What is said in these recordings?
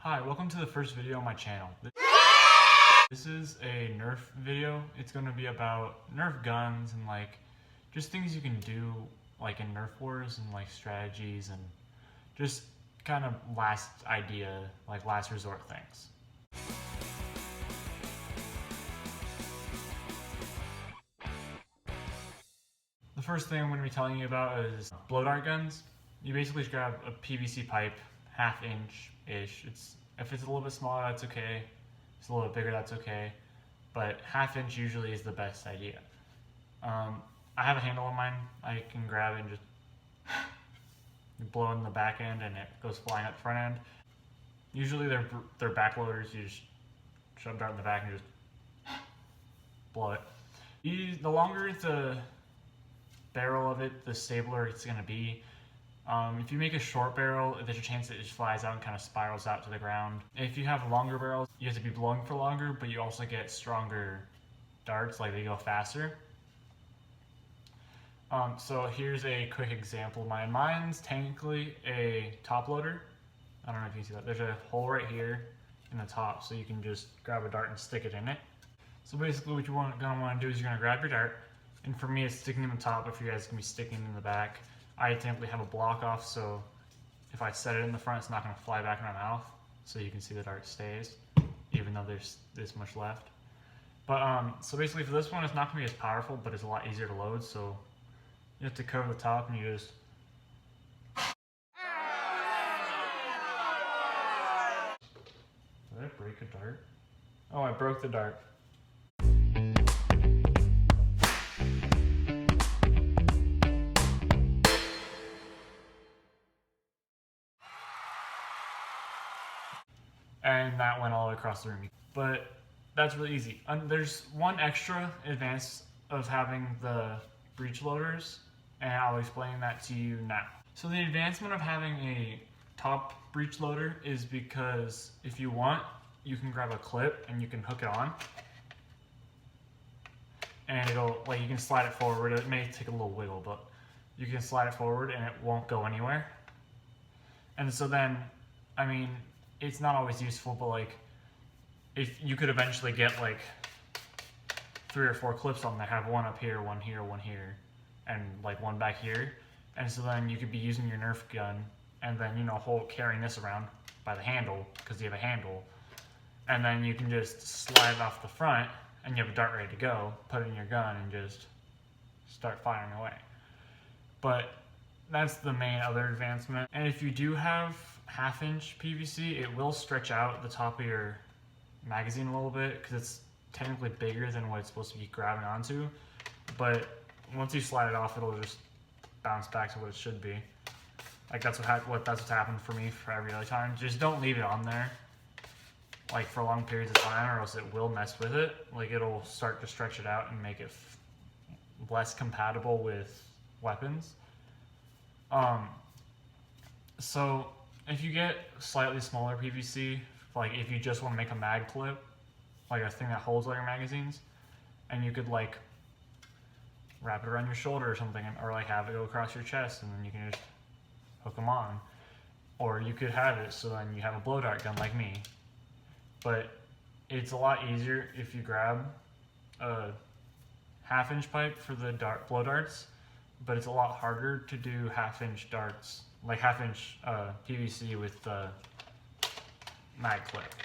Hi, welcome to the first video on my channel. This is a Nerf video. It's going to be about Nerf guns and just things you can do in Nerf wars and strategies and just kind of last resort things. The first thing I'm going to be telling you about is blow dart guns. You basically just grab a PVC pipe, 1/2 inch-ish. If it's a little bit smaller, that's okay. If it's a little bit bigger, that's okay. But 1/2 inch usually is the best idea. I have a handle on mine. I can grab it and just blow in the back end and it goes flying up the front end. Usually they're back loaders. You just shove a dart in the back and just blow it. The longer the barrel of it, the stabler it's going to be. If you make a short barrel, there's a chance that it just flies out and kind of spirals out to the ground. If you have longer barrels, you have to be blowing for longer, but you also get stronger darts, they go faster. So here's a quick example. Mine's technically a top loader. I don't know if you can see that. There's a hole right here in the top, so you can just grab a dart and stick it in it. So basically what you're gonna want to do is you're gonna grab your dart, and for me it's sticking in the top. If you guys can be sticking in the back, I typically have a block off, so if I set it in the front, it's not going to fly back in my mouth, so you can see the dart stays, even though there's this much left. But so basically for this one, it's not going to be as powerful, but it's a lot easier to load, so you have to cover the top and you just... Did I break a dart? Oh, I broke the dart. And that went all the way across the room. But that's really easy. There's one extra advance of having the breech loaders, and I'll explain that to you now. So the advancement of having a top breech loader is because if you want, you can grab a clip and you can hook it on. And it'll, you can slide it forward. It may take a little wiggle, but you can slide it forward and it won't go anywhere. And so then, it's not always useful, but if you could eventually get 3 or 4 clips on there, have one up here, one here, one here, and one back here, and so then you could be using your Nerf gun and then carrying this around by the handle because you have a handle, and then you can just slide it off the front and you have a dart ready to go, put it in your gun and just start firing away. But that's the main other advancement. And if you do have 1/2 inch PVC, it will stretch out the top of your magazine a little bit because it's technically bigger than what it's supposed to be grabbing onto. But once you slide it off, it'll just bounce back to what it should be. That's what's happened for me for every other time. Just don't leave it on there for long periods of time, or else it will mess with it. It'll start to stretch it out and make it less compatible with weapons. So if you get slightly smaller PVC, if you just want to make a mag clip, a thing that holds all your magazines, and you could wrap it around your shoulder or something, or have it go across your chest, and then you can just hook them on. Or you could have it so then you have a blow dart gun like me. But it's a lot easier if you grab a 1/2 inch pipe for the blow darts, but it's a lot harder to do 1/2 inch darts, 1/2 inch PVC with the mag clip.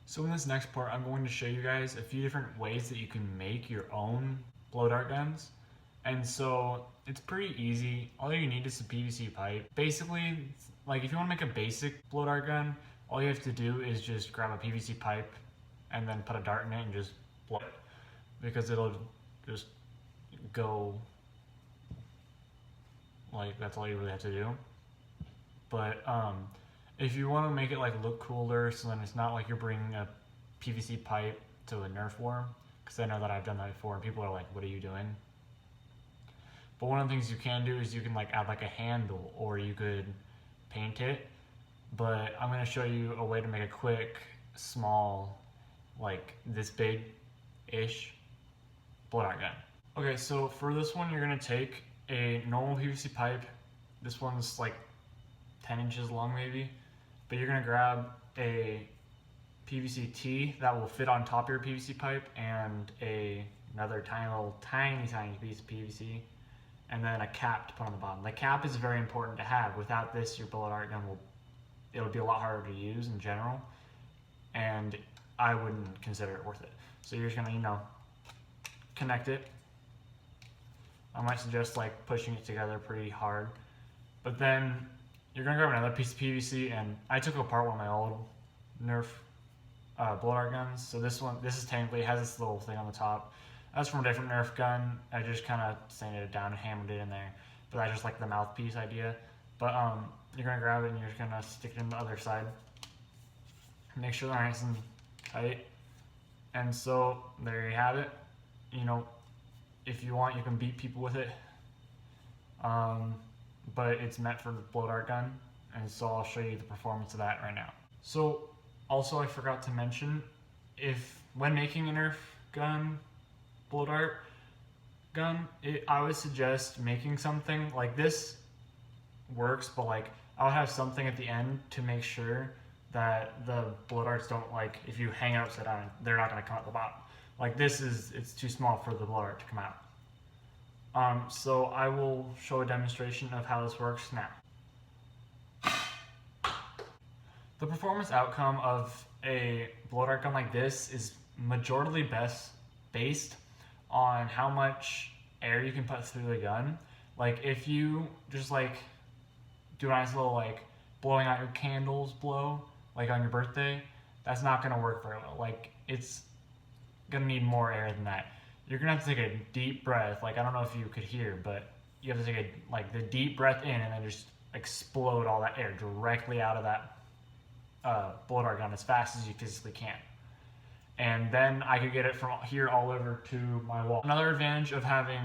So in this next part, I'm going to show you guys a few different ways that you can make your own blow dart guns. And so it's pretty easy. All you need is a PVC pipe. Basically, if you want to make a basic blow dart gun, all you have to do is just grab a PVC pipe and then put a dart in it and just blow it, because it'll just go that's all you really have to do. But if you want to make it look cooler, so then it's not you're bringing a PVC pipe to a Nerf war, because I know that I've done that before and people are like, what are you doing? But one of the things you can do is you can add a handle, or you could paint it. But I'm going to show you a way to make a quick, small, this big-ish blow dart gun. Okay, so for this one, you're going to take a normal PVC pipe. This one's 10 inches long maybe. But you're gonna grab a PVC T that will fit on top of your PVC pipe and another tiny piece of PVC, and then a cap to put on the bottom. The cap is very important to have. Without this, your bullet art gun it'll be a lot harder to use in general, and I wouldn't consider it worth it. So you're just gonna, connect it. I might suggest like pushing it together pretty hard, but then you're gonna grab another piece of PVC, and I took apart one of my old Nerf bullet art guns. So this is technically, it has this little thing on the top. That's from a different Nerf gun. I just kind of sanded it down and hammered it in there. But that's just like the mouthpiece idea. But you're gonna grab it and you're just gonna stick it in the other side. Make sure they're nice and tight. And so there you have it. If you want, you can beat people with it. But it's meant for the bullet art gun. And so I'll show you the performance of that right now. So also I forgot to mention, when making a Nerf gun, bullet art gun, I would suggest making something like this. Works, but like I would have something at the end to make sure that the bullet arts don't, like, if you hang it upside down, they're not going to come out the bottom. Like this it's too small for the bullet art to come out. So I will show a demonstration of how this works now. The performance outcome of a bullet art gun like this is majorly based on how much air you can put through the gun. Like if you just like do a nice little like blowing out your candles blow like on your birthday, that's not gonna work very well. Like it's gonna need more air than that. You're gonna have to take a deep breath. Like I don't know if you could hear, but you have to take the deep breath in and then just explode all that air directly out of that bullet art gun as fast as you physically can. And then I could get it from here all over to my wall. Another advantage of having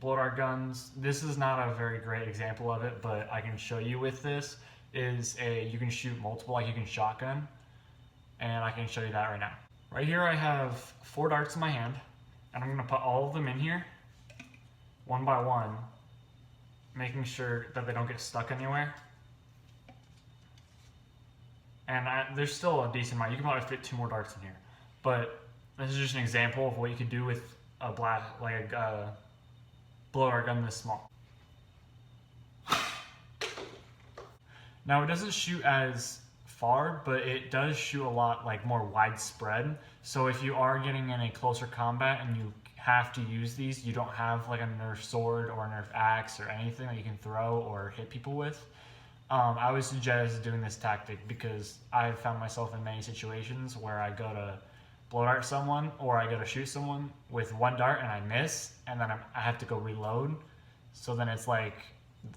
bullet art guns, this is not a very great example of it, but I can show you with this, is you can shoot multiple, like you can shotgun, and I can show you that right now. Right here I have 4 darts in my hand, and I'm gonna put all of them in here, one by one, making sure that they don't get stuck anywhere. And there's still a decent amount. You can probably fit 2 more darts in here. But this is just an example of what you could do with a bullet art gun this small. Now it doesn't shoot as far, but it does shoot a lot more widespread. So if you are getting in a closer combat and you have to use these, you don't have like a Nerf sword or a Nerf axe or anything that you can throw or hit people with, I would suggest doing this tactic, because I've found myself in many situations where I go to blow dart someone or I go to shoot someone with 1 dart and I miss, and then I have to go reload. So then it's like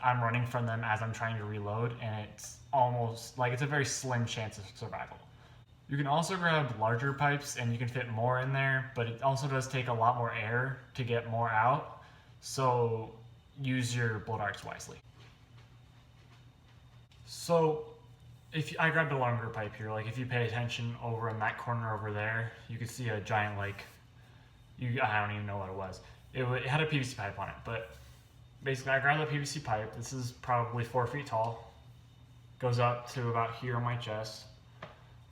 I'm running from them as I'm trying to reload, and it's almost like it's a very slim chance of survival. You can also grab larger pipes and you can fit more in there, but it also does take a lot more air to get more out. So use your bullet arts wisely. So I grabbed a longer pipe here. Like if you pay attention over in that corner over there, you can see a giant I don't even know what it was. It had a PVC pipe on it, but basically I grabbed the PVC pipe. This is probably 4 feet tall. Goes up to about here on my chest.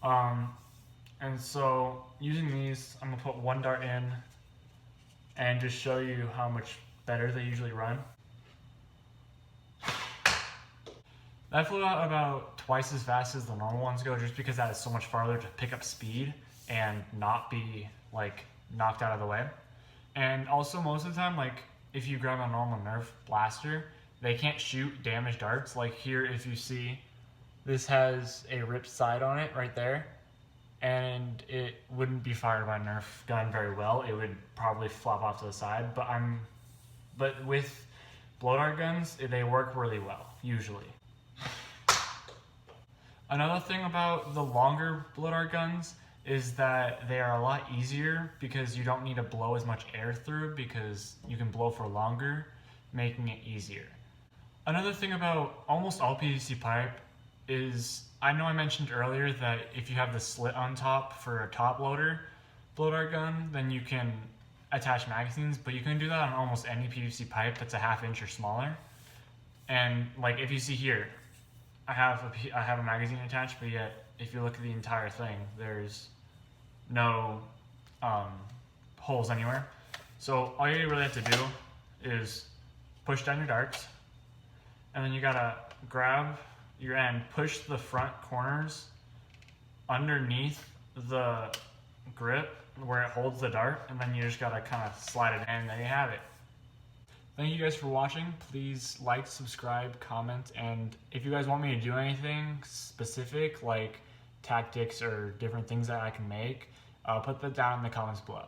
And so using these, I'm gonna put 1 dart in and just show you how much better they usually run. That flew out about twice as fast as the normal ones go, just because that is so much farther to pick up speed and not be knocked out of the way. And also most of the time, if you grab a normal Nerf blaster, they can't shoot damaged darts. Like here, if you see, this has a ripped side on it right there, and it wouldn't be fired by a Nerf gun very well. It would probably flop off to the side, but with blow dart guns, they work really well, usually. Another thing about the longer blow dart guns is that they are a lot easier because you don't need to blow as much air through, because you can blow for longer, making it easier. Another thing about almost all PVC pipe is, I know I mentioned earlier that if you have the slit on top for a top loader blow dart gun, then you can attach magazines, but you can do that on almost any PVC pipe that's a 1/2 inch or smaller. And if you see here, I have a magazine attached, but yet if you look at the entire thing, there's no holes anywhere. So all you really have to do is push down your darts, and then you gotta grab your end, push the front corners underneath the grip where it holds the dart, and then you just gotta kind of slide it in, and there you have it. Thank you guys for watching. Please like, subscribe, comment, and if you guys want me to do anything specific, like tactics or different things that I can make, put that down in the comments below.